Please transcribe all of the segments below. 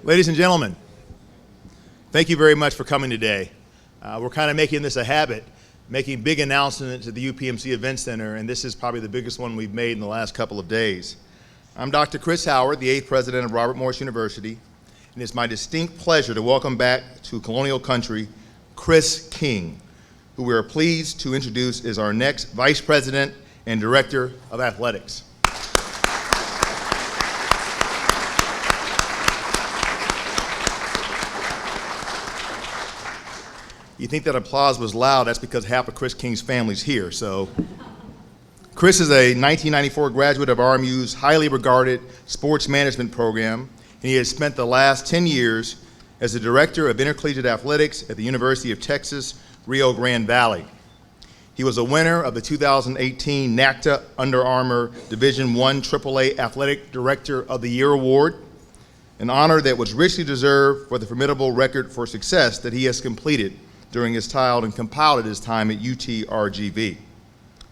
Ladies and gentlemen, thank you very much for coming today. We're kind of making this a habit, making big announcements at the UPMC Event Center, and this is probably the biggest one we've made in the last couple of days. I'm Dr. Chris Howard, the 8th president of Robert Morris University, and it's my distinct pleasure to welcome back to Colonial Country Chris King, who we are pleased to introduce as our next Vice President and Director of Athletics. You think that applause was loud, that's because half of Chris King's family's here. So, Chris is a 1994 graduate of RMU's highly regarded sports management program, and he has spent the last 10 years as the Director of Intercollegiate Athletics at the University of Texas, Rio Grande Valley. He was a winner of the 2018 NACDA Under Armour Division I AAA Athletic Director of the Year Award, an honor that was richly deserved for the formidable record for success that he has completed during his time and compiled at his time at UTRGV.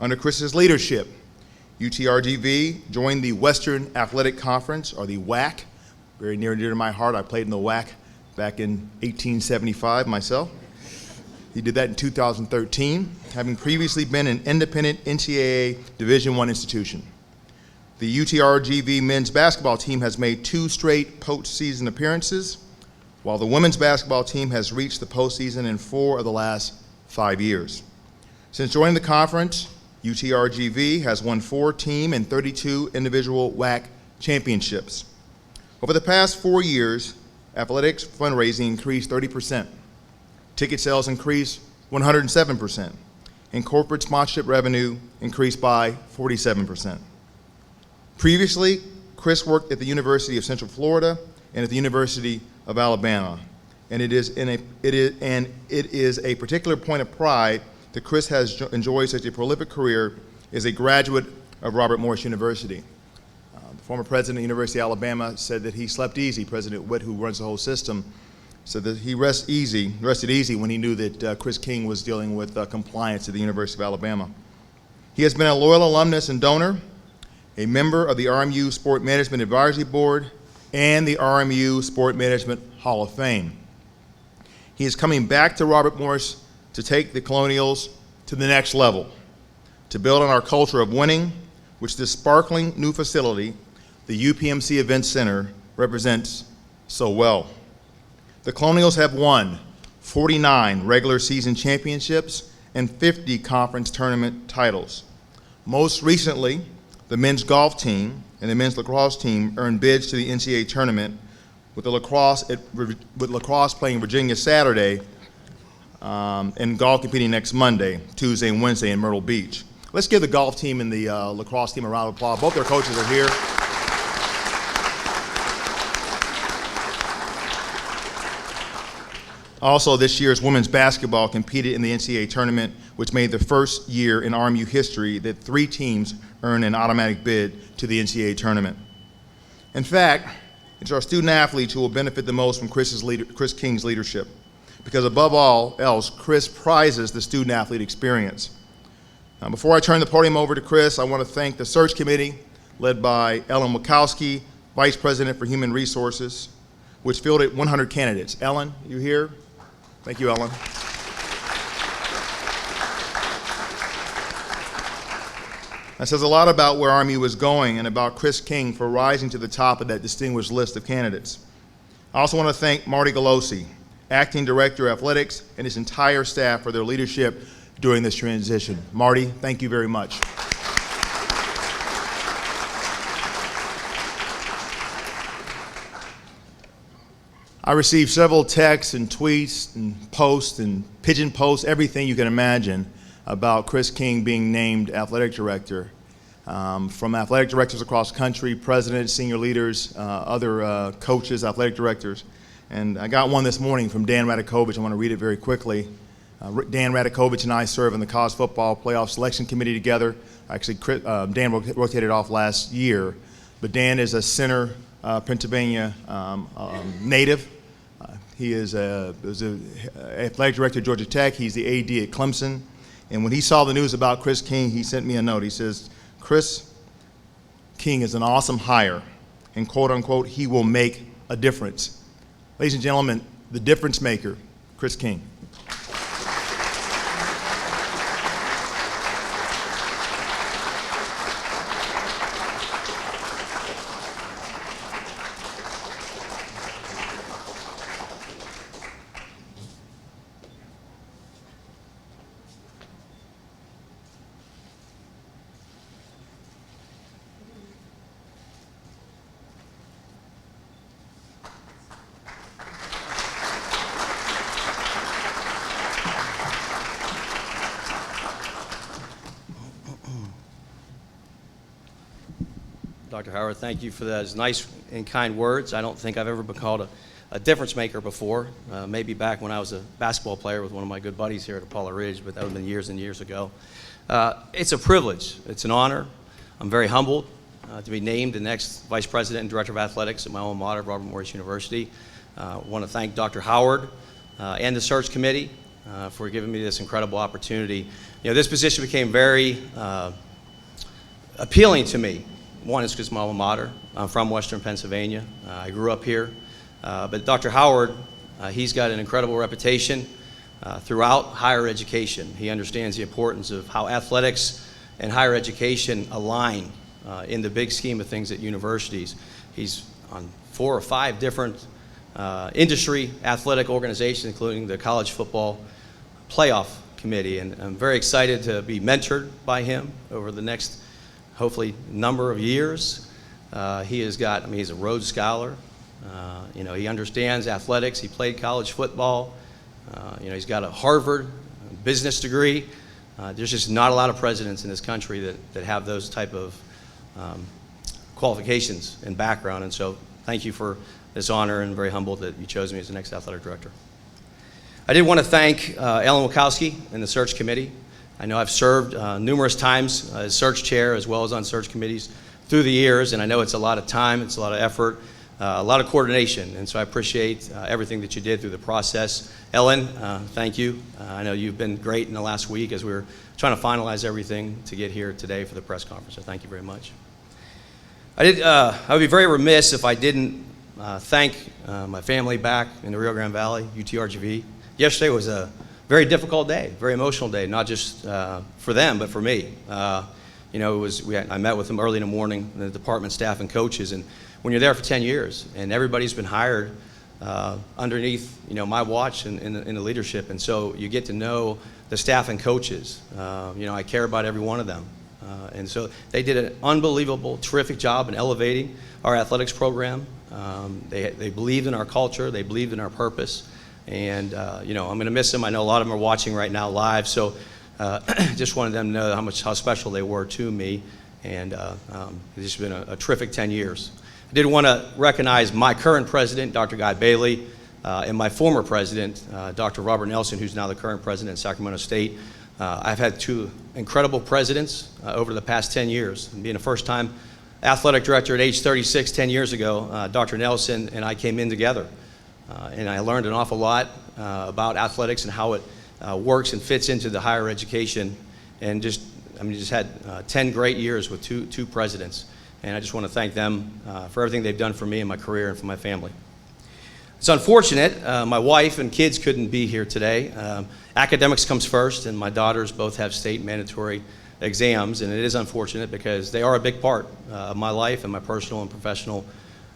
Under Chris's leadership, UTRGV joined the Western Athletic Conference, or the WAC, very near and dear to my heart. I played in the WAC back in 1875 myself. He did that in 2013, having previously been an independent NCAA Division I institution. The UTRGV men's basketball team has made 2 straight postseason appearances, while the women's basketball team has reached the postseason in 4 of the last 5 years. Since joining the conference, UTRGV has won 4 team and 32 individual WAC championships. Over the past 4 years, athletics fundraising increased 30%, ticket sales increased 107%, and corporate sponsorship revenue increased by 47%. Previously, Chris worked at the University of Central Florida and at the University of Alabama, and it is a particular point of pride that Chris has enjoyed such a prolific career as a graduate of Robert Morris University. The former president of the University of Alabama said that he slept easy. President Witt, who runs the whole system, said that he rested easy when he knew that Chris King was dealing with compliance at the University of Alabama. He has been a loyal alumnus and donor, a member of the RMU Sport Management Advisory Board, and the RMU Sport Management Hall of Fame. He is coming back to Robert Morris to take the Colonials to the next level, to build on our culture of winning, which this sparkling new facility, the UPMC Event Center, represents so well. The Colonials have won 49 regular season championships and 50 conference tournament titles. Most recently, the men's golf team and the men's lacrosse team earned bids to the NCAA tournament, with lacrosse playing Virginia Saturday and golf competing next Monday, Tuesday, and Wednesday in Myrtle Beach. Let's give the golf team and the lacrosse team a round of applause. Both their coaches are here. Also, this year's women's basketball competed in the NCAA tournament, which made the first year in RMU history that 3 teams earned an automatic bid to the NCAA tournament. In fact, it's our student athletes who will benefit the most from Chris King's leadership, because above all else, Chris prizes the student athlete experience. Now, before I turn the podium over to Chris, I want to thank the search committee led by Ellen Wachowski, Vice President for Human Resources, which fielded 100 candidates. Ellen, you here? Thank you, Ellen. That says a lot about where RMU is going and about Chris King for rising to the top of that distinguished list of candidates. I also want to thank Marty Galosi, Acting Director of Athletics, and his entire staff for their leadership during this transition. Marty, thank you very much. I received several texts and tweets and posts and pigeon posts, everything you can imagine, about Chris King being named athletic director. From athletic directors across the country, presidents, senior leaders, other coaches, athletic directors. And I got one this morning from Dan Radakovich. I want to read it very quickly. Dan Radakovich and I serve in the college football playoff selection committee together. Actually, Dan rotated off last year, but Dan is a Center, Pennsylvania native. He was an athletic director at Georgia Tech. He's the AD at Clemson. And when he saw the news about Chris King, he sent me a note. He says, Chris King is an awesome hire, and quote unquote, he will make a difference. Ladies and gentlemen, the difference maker, Chris King. Dr. Howard, thank you for those nice and kind words. I don't think I've ever been called a difference maker before. Maybe back when I was a basketball player with one of my good buddies here at Apollo Ridge, but that would have been years and years ago. It's a privilege. It's an honor. I'm very humbled to be named the next Vice President and Director of Athletics at my alma mater, Robert Morris University. I want to thank Dr. Howard and the search committee for giving me this incredible opportunity. You know, this position became very appealing to me. One is because my alma mater. I'm from Western Pennsylvania. I grew up here. But Dr. Howard, he's got an incredible reputation throughout higher education. He understands the importance of how athletics and higher education align in the big scheme of things at universities. He's on 4 or 5 different industry athletic organizations, including the College Football Playoff Committee. And I'm very excited to be mentored by him over the next hopefully number of years. He has got, I mean, he's a Rhodes Scholar. You know, he understands athletics. He played college football. You know, he's got a Harvard business degree. There's just not a lot of presidents in this country that have those type of qualifications and background. And so thank you for this honor, and very humbled that you chose me as the next athletic director. I did want to thank Ellen Wachowski and the search committee. I know I've served numerous times as search chair as well as on search committees through the years, and I know it's a lot of time, it's a lot of effort, a lot of coordination, and so I appreciate everything that you did through the process. Ellen, thank you. I know you've been great in the last week as we were trying to finalize everything to get here today for the press conference, so thank you very much. I would be very remiss if I didn't thank my family back in the Rio Grande Valley, UTRGV. Yesterday was a very difficult day, very emotional day, not just for them, but for me. You know, I met with them early in the morning, the department staff and coaches, and when you're there for 10 years, and everybody's been hired underneath, you know, my watch in the leadership, and so you get to know the staff and coaches. You know, I care about every one of them. And so they did an unbelievable, terrific job in elevating our athletics program. They believed in our culture, they believed in our purpose. And, you know, I'm going to miss them. I know a lot of them are watching right now live, so just wanted them to know how special they were to me, and it's just been a terrific 10 years. I did want to recognize my current president, Dr. Guy Bailey, and my former president, Dr. Robert Nelson, who's now the current president of Sacramento State. I've had 2 incredible presidents over the past 10 years. And being a first-time athletic director at age 36 10 years ago, Dr. Nelson and I came in together. And I learned an awful lot about athletics and how it works and fits into the higher education. And just had 10 great years with two presidents. And I just want to thank them for everything they've done for me and my career and for my family. It's unfortunate, my wife and kids couldn't be here today. Academics comes first, and my daughters both have state mandatory exams, and it is unfortunate because they are a big part of my life and my personal and professional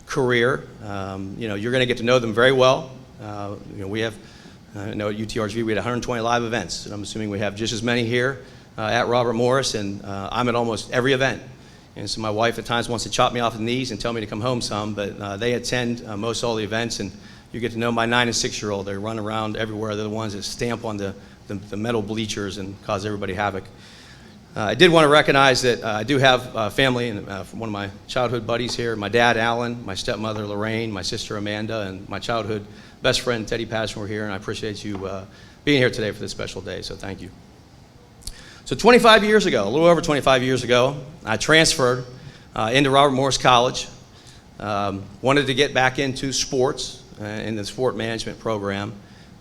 career. You know, you're going to get to know them very well. You know, we have, I know at UTRGV we had 120 live events, and I'm assuming we have just as many here at Robert Morris, and I'm at almost every event. And so my wife at times wants to chop me off the knees and tell me to come home some, but they attend most all the events, and you get to know my 9 and 6-year-old. They run around everywhere. They're the ones that stamp on the metal bleachers and cause everybody havoc. I did want to recognize that I do have family, and from one of my childhood buddies here, my dad, Alan, my stepmother, Lorraine, my sister, Amanda, and my childhood best friend, Teddy Passion, were here, and I appreciate you being here today for this special day, so thank you. So 25 years ago, a little over 25 years ago, I transferred into Robert Morris College, wanted to get back into sports in the sport management program.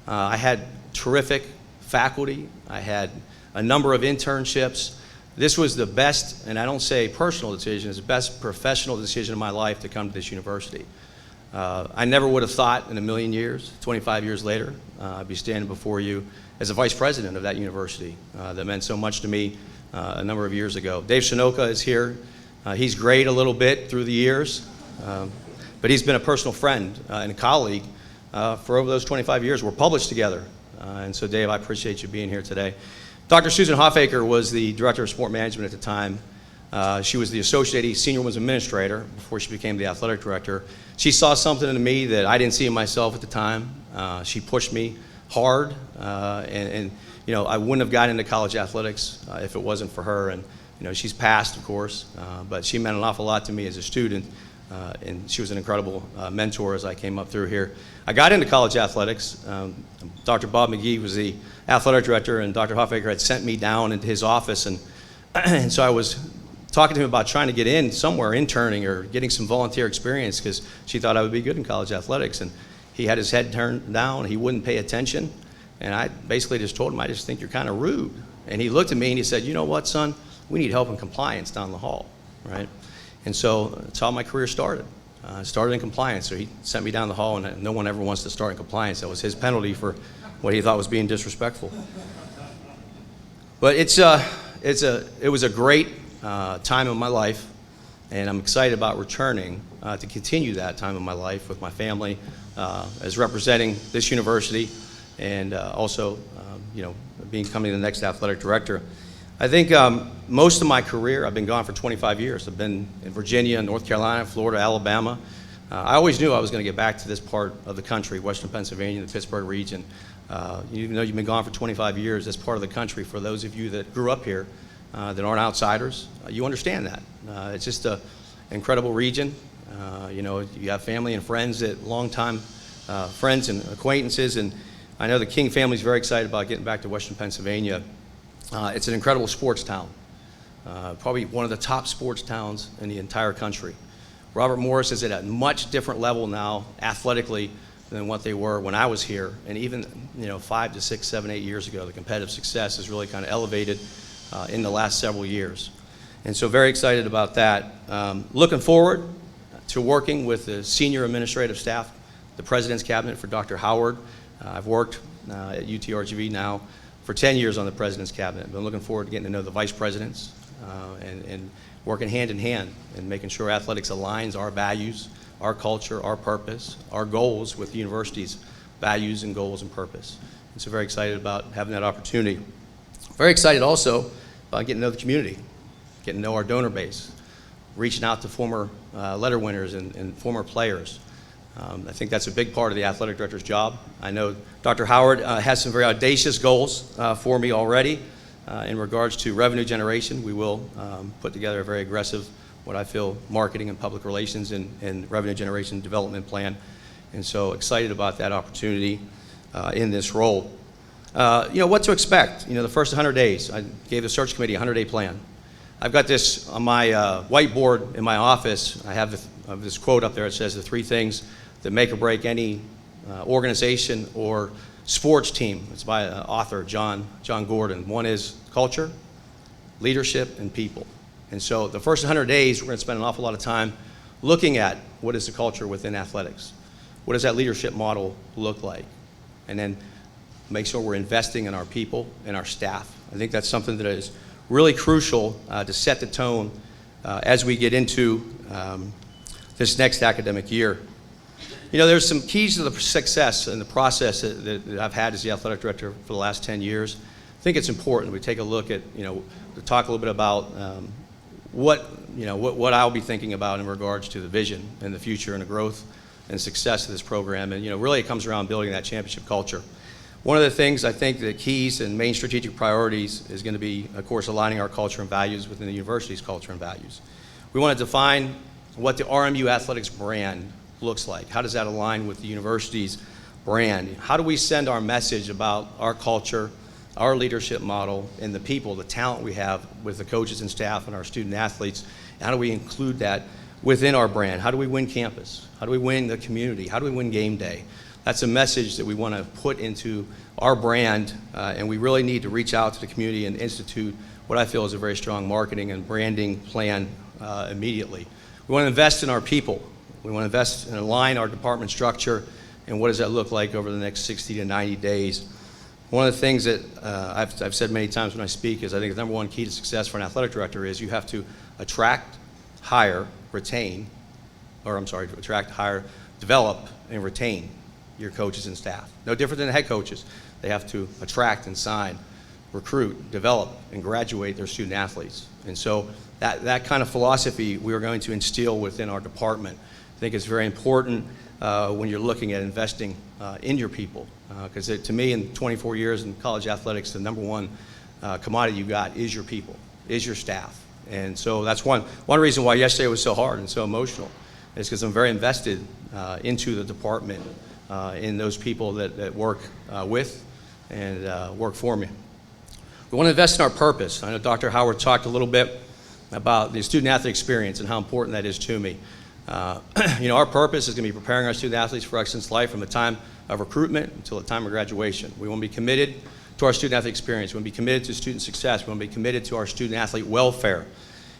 I had terrific faculty. I had a number of internships. This was the best, and I don't say personal decision, it's the best professional decision of my life to come to this university. I never would have thought in a million years, 25 years later, I'd be standing before you as a vice president of that university that meant so much to me a number of years ago. Dave Shinoka is here. He's grayed a little bit through the years, but he's been a personal friend and a colleague for over those 25 years. We're published together. And so, Dave, I appreciate you being here today. Dr. Susan Hoffaker was the director of sport management at the time. She was the Associate AD Senior Women's Administrator before she became the athletic director. She saw something in me that I didn't see in myself at the time. She pushed me hard, and you know, I wouldn't have gotten into college athletics if it wasn't for her. And you know, she's passed, of course, but she meant an awful lot to me as a student, and she was an incredible mentor as I came up through here. I got into college athletics. Dr. Bob McGee was the athletic director, and Dr. Hoffaker had sent me down into his office, and so I was talking to him about trying to get in somewhere, interning or getting some volunteer experience, because she thought I would be good in college athletics. And he had his head turned down, he wouldn't pay attention, and I basically just told him, I just think you're kind of rude. And he looked at me and he said, you know what, son, we need help in compliance down the hall, right? And so that's how my career started. I started in compliance, so he sent me down the hall, and no one ever wants to start in compliance. That was his penalty for what he thought was being disrespectful. But it was a great time in my life, and I'm excited about returning to continue that time in my life with my family as representing this university, and also you know, becoming the next athletic director. I think most of my career, I've been gone for 25 years. I've been in Virginia, North Carolina, Florida, Alabama. I always knew I was going to get back to this part of the country, Western Pennsylvania, the Pittsburgh region. Even though you've been gone for 25 years, this part of the country, for those of you that grew up here, that aren't outsiders, you understand that. It's just an incredible region. You know, you have family and friends, that longtime friends and acquaintances, and I know the King family is very excited about getting back to Western Pennsylvania. It's an incredible sports town, probably one of the top sports towns in the entire country. Robert Morris is at a much different level now, athletically, than what they were when I was here, and even 5 to 6, 7, 8 years ago, the competitive success has really kind of elevated in the last several years. And so very excited about that. Looking forward to working with the senior administrative staff, the President's Cabinet for Dr. Howard. I've worked at UTRGV now for 10 years on the President's Cabinet. I've been looking forward to getting to know the vice presidents and working hand in hand and making sure athletics aligns our values, our culture, our purpose, our goals with the university's values and goals and purpose. And so very excited about having that opportunity. Very excited also about getting to know the community, getting to know our donor base, reaching out to former letter winners and former players. I think that's a big part of the athletic director's job. I know Dr. Howard has some very audacious goals for me already in regards to revenue generation. We will put together a very aggressive, what I feel, marketing and public relations and revenue generation development plan. And so excited about that opportunity in this role. What to expect. The first 100 days, I gave the search committee a 100-day plan. I've got this on my whiteboard in my office. I have this quote up there. It says the 3 things that make or break any organization or sports team. It's by author John Gordon. One is culture, leadership, and people. And so the first 100 days, we're going to spend an awful lot of time looking at what is the culture within athletics. What does that leadership model look like? And then make sure we're investing in our people and our staff. I think that's something that is really crucial to set the tone as we get into this next academic year. There's some keys to the success and the process that I've had as the athletic director for the last 10 years. I think it's important we take a look at, to talk a little bit about what I'll be thinking about in regards to the vision and the future and the growth and success of this program. And, really it comes around building that championship culture. One of the things I think the keys and main strategic priorities is going to be, of course, aligning our culture and values within the university's culture and values. We want to define what the RMU Athletics brand looks like. How does that align with the university's brand? How do we send our message about our culture, our leadership model, and the people, the talent we have with the coaches and staff and our student athletes? How do we include that within our brand? How do we win campus? How do we win the community? How do we win game day? That's a message that we want to put into our brand, and we really need to reach out to the community and institute what I feel is a very strong marketing and branding plan immediately. We want to invest in our people. We want to invest and align our department structure, and what does that look like over the next 60 to 90 days. One of the things that I've said many times when I speak is I think the number one key to success for an athletic director is you have to attract, hire, develop, and retain your coaches and staff. No different than the head coaches. They have to attract and sign, recruit, develop, and graduate their student athletes. And so that kind of philosophy we are going to instill within our department. I think it's very important when you're looking at investing in your people. Because to me, in 24 years in college athletics, the number one commodity you got is your people, is your staff. And so that's one reason why yesterday was so hard and so emotional, is because I'm very invested into the department, in those people that work with and work for me. We want to invest in our purpose. I know Dr. Howard talked a little bit about the student-athlete experience and how important that is to me. Our purpose is going to be preparing our student-athletes for excellence life from the time of recruitment until the time of graduation. We want to be committed to our student-athlete experience. We want to be committed to student success. We want to be committed to our student-athlete welfare.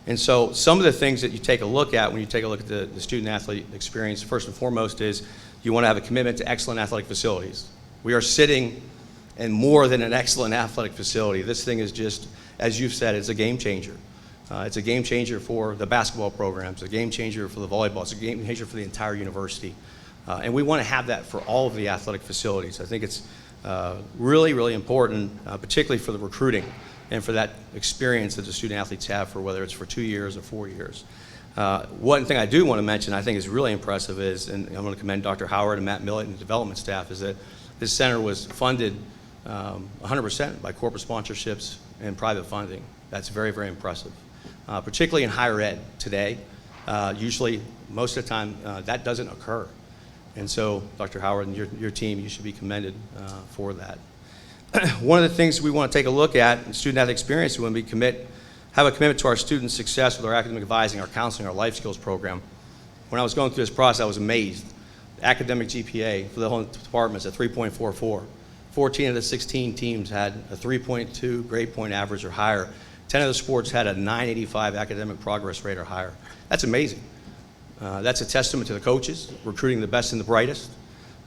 And so some of the things that you take a look at when you take a look at the student-athlete experience, first and foremost, is you want to have a commitment to excellent athletic facilities. We are sitting in more than an excellent athletic facility. This thing is just, as you've said, it's a game changer. It's a game changer for the basketball programs, a game changer for the volleyball, it's a game changer for the entire university. And we want to have that for all of the athletic facilities. I think it's really, really important, particularly for the recruiting and for that experience that the student athletes have, for whether it's for 2 years or 4 years. One thing I do want to mention I think is really impressive is, and I'm going to commend Dr. Howard and Matt Millett and the development staff, is that this center was funded 100% by corporate sponsorships and private funding. That's very, very impressive. Particularly in higher ed today. Usually, most of the time, that doesn't occur. And so, Dr. Howard and your team, you should be commended for that. One of the things we want to take a look at in student-athlete experience, we want to have a commitment to our student success with our academic advising, our counseling, our life skills program. When I was going through this process, I was amazed. The academic GPA for the whole department is at 3.44. 14 of the 16 teams had a 3.2 grade point average or higher. 10 of the sports had a 985 academic progress rate or higher. That's amazing. That's a testament to the coaches, recruiting the best and the brightest.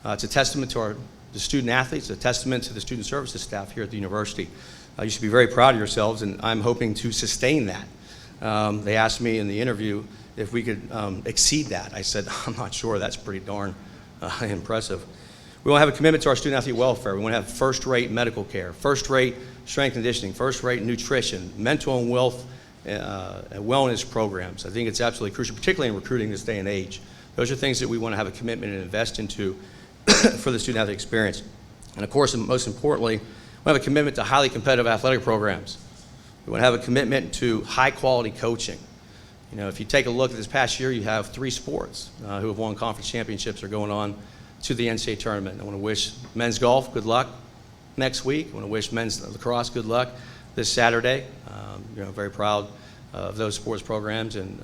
It's a testament to the student athletes, a testament to the student services staff here at the university. You should be very proud of yourselves, and I'm hoping to sustain that. They asked me in the interview if we could exceed that. I said, I'm not sure. That's pretty darn impressive. We want to have a commitment to our student-athlete welfare. We want to have first-rate medical care, first-rate strength conditioning, first-rate nutrition, mental and wellness programs. I think it's absolutely crucial, particularly in recruiting this day and age. Those are things that we want to have a commitment and invest into for the student-athlete experience. And of course, and most importantly, we have a commitment to highly competitive athletic programs. We want to have a commitment to high-quality coaching. You know, if you take a look at this past year, you have 3 sports who have won conference championships or going on to the NCAA tournament. I want to wish men's golf good luck next week. I want to wish men's lacrosse good luck this Saturday. Very proud of those sports programs and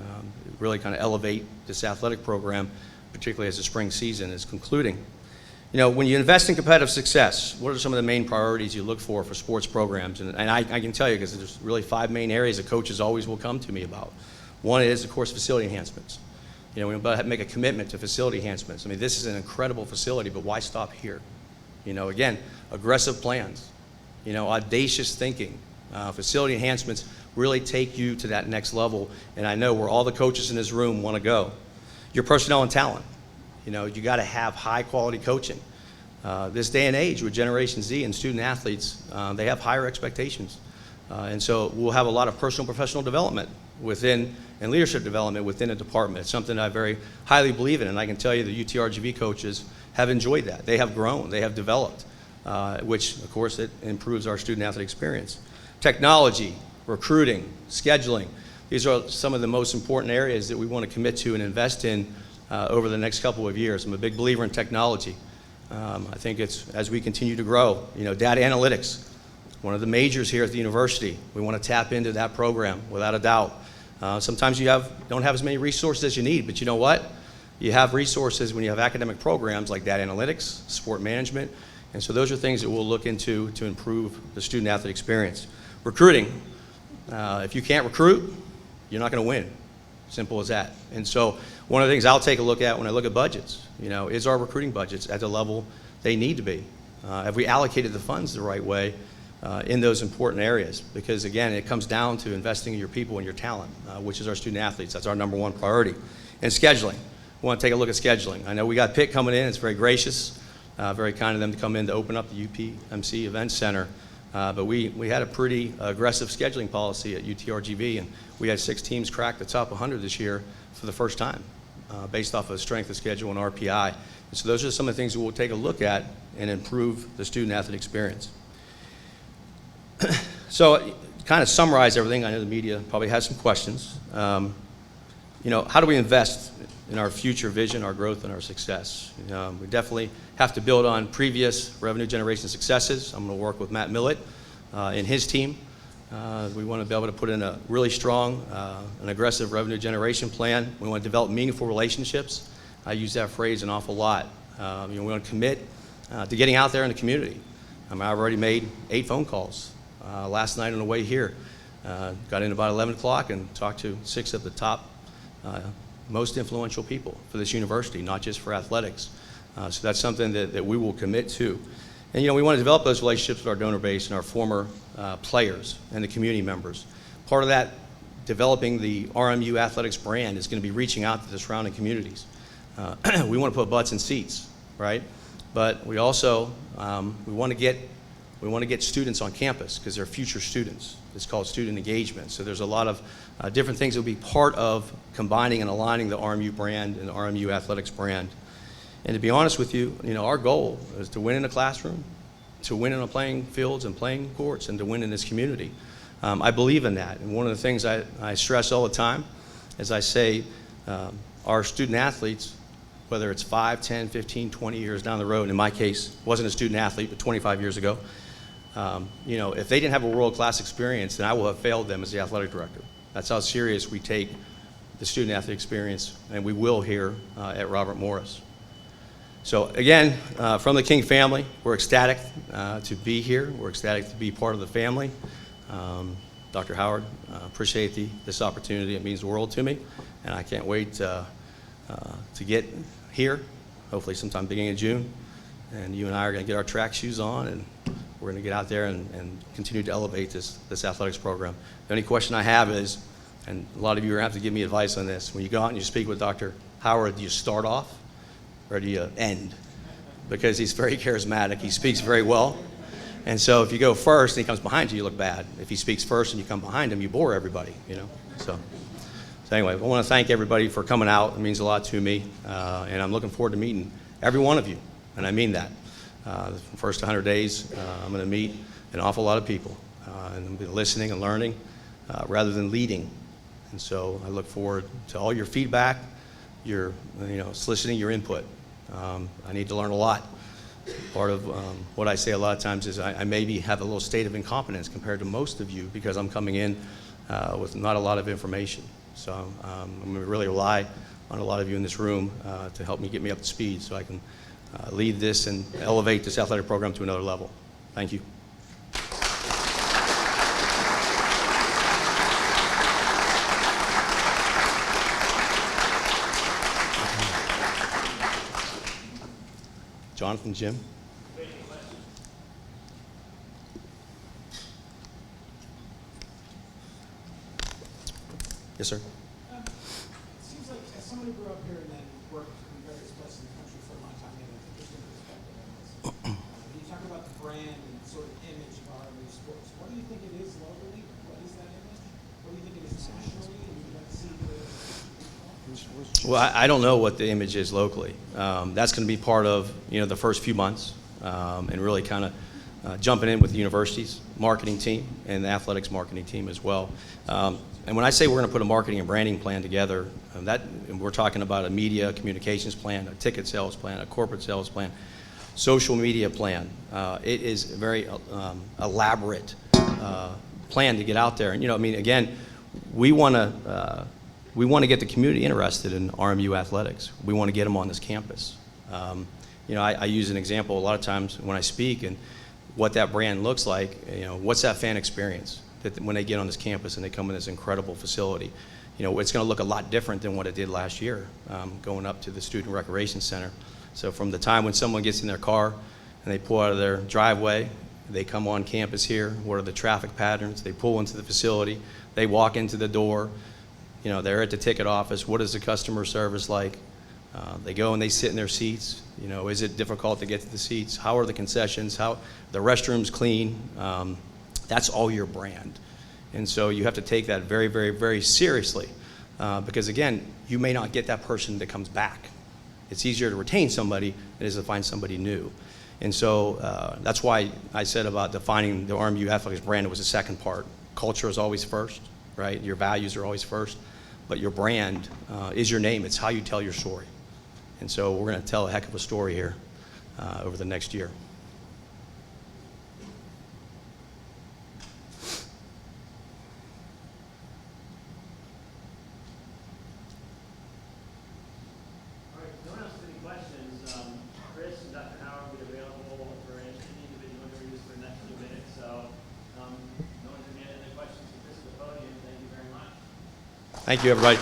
really kind of elevate this athletic program, particularly as the spring season is concluding. You know, when you invest in competitive success, what are some of the main priorities you look for sports programs? And I can tell you, because there's really 5 main areas that coaches always will come to me about. One is, of course, facility enhancements. You know, we have to make a commitment to facility enhancements. I mean, this is an incredible facility, but why stop here? You know, again, aggressive plans, audacious thinking. Facility enhancements really take you to that next level, and I know where all the coaches in this room want to go. Your personnel and talent. You got to have high-quality coaching. This day and age with Generation Z and student athletes, they have higher expectations. And so we'll have a lot of personal and professional development and leadership development within a department. It's something I very highly believe in, and I can tell you the UTRGV coaches have enjoyed that. They have grown, they have developed, which, of course, it improves our student-athlete experience. Technology, recruiting, scheduling, these are some of the most important areas that we want to commit to and invest in over the next couple of years. I'm a big believer in technology. I think it's, as we continue to grow, data analytics, one of the majors here at the university. We want to tap into that program without a doubt. Sometimes you don't have as many resources as you need, but you know what? You have resources when you have academic programs like data analytics, sport management, and so those are things that we'll look into to improve the student-athlete experience. Recruiting. If you can't recruit, you're not going to win. Simple as that. And so one of the things I'll take a look at when I look at budgets, is our recruiting budgets at the level they need to be? Have we allocated the funds the right way in those important areas? Because again, it comes down to investing in your people and your talent, which is our student athletes. That's our number one priority. And scheduling. We want to take a look at scheduling. I know we got Pitt coming in. It's very gracious, very kind of them to come in to open up the UPMC Event Center. But we had a pretty aggressive scheduling policy at UTRGV, and we had 6 teams crack the top 100 this year for the first time, based off of strength of schedule and RPI. And so those are some of the things that we'll take a look at and improve the student-athlete experience. So, kind of summarize everything. I know the media probably has some questions. How do we invest in our future vision, our growth, and our success? We definitely have to build on previous revenue generation successes. I'm going to work with Matt Millett and his team. We want to be able to put in a really strong and aggressive revenue generation plan. We want to develop meaningful relationships. I use that phrase an awful lot. We want to commit to getting out there in the community. I've already made 8 phone calls last night on the way here. Got in about 11 o'clock and talked to 6 of the top most influential people for this university, not just for athletics. So that's something that we will commit to. And we want to develop those relationships with our donor base and our former players and the community members. Part of that, developing the RMU athletics brand, is going to be reaching out to the surrounding communities. We want to put butts in seats, right? But we also we want to get students on campus because they're future students. It's called student engagement. So there's a lot of different things that will be part of combining and aligning the RMU brand and the RMU athletics brand. And to be honest with you, our goal is to win in the classroom, to win in the playing fields and playing courts, and to win in this community. I believe in that. And one of the things I stress all the time is I say our student athletes, whether it's 5, 10, 15, 20 years down the road, in my case, wasn't a student athlete, but 25 years ago, if they didn't have a world-class experience, then I will have failed them as the athletic director. That's how serious we take the student-athlete experience, and we will here at Robert Morris. So again, from the King family, we're ecstatic to be here. We're ecstatic to be part of the family. Dr. Howard, appreciate this opportunity. It means the world to me, and I can't wait to get here, hopefully sometime beginning of June. And you and I are going to get our track shoes on, and we're going to get out there and continue to elevate this athletics program. The only question I have is, and a lot of you are going to have to give me advice on this, when you go out and you speak with Dr. Howard, do you start off or do you end? Because he's very charismatic. He speaks very well. And so if you go first and he comes behind you, you look bad. If he speaks first and you come behind him, you bore everybody, So anyway, I want to thank everybody for coming out. It means a lot to me. And I'm looking forward to meeting every one of you. And I mean that. The first 100 days, I'm going to meet an awful lot of people. And I'm listening and learning rather than leading. And so I look forward to all your feedback, your soliciting your input. I need to learn a lot. Part of what I say a lot of times is I maybe have a little state of incompetence compared to most of you because I'm coming in with not a lot of information. So I'm going to really rely on a lot of you in this room to help me get me up to speed so I can lead this and elevate this athletic program to another level. Thank you. Jonathan, Jim? Yes, sir. It seems like as somebody who grew up here and then worked in various places in the country for a long time, you have an interesting perspective on this. When you talk about the brand and sort of image of RMU sports, what do you think it is locally? What is that image? What do you think it is nationally? And you got to see Well, I don't know what the image is locally. That's going to be part of the first few months and really kind of jumping in with the university's marketing team and the athletics marketing team as well. And when I say we're going to put a marketing and branding plan together, we're talking about a media communications plan, a ticket sales plan, a corporate sales plan, social media plan. It is a very elaborate plan to get out there. And again, we want to get the community interested in RMU athletics. We want to get them on this campus. I use an example a lot of times when I speak and what that brand looks like. What's that fan experience that when they get on this campus and they come in this incredible facility? it's going to look a lot different than what it did last year, going up to the Student Recreation Center. So from the time when someone gets in their car and they pull out of their driveway, they come on campus here, what are the traffic patterns? They pull into the facility, they walk into the door, they're at the ticket office, what is the customer service like? They go and they sit in their seats. Is it difficult to get to the seats? How are the concessions? How the restrooms clean? That's all your brand. And so you have to take that very, very, very seriously because, again, you may not get that person that comes back. It's easier to retain somebody than it is to find somebody new. And so that's why I said about defining the RMU Athletics brand, it was the second part. Culture is always first, right? Your values are always first. But your brand is your name. It's how you tell your story. And so we're going to tell a heck of a story here over the next year. All right, if no one else has any questions, Chris and Dr. Howard will be available for any individual interviews for the next few minutes. So no one's going to get any questions for Chris at the podium. Thank you very much. Thank you, everybody.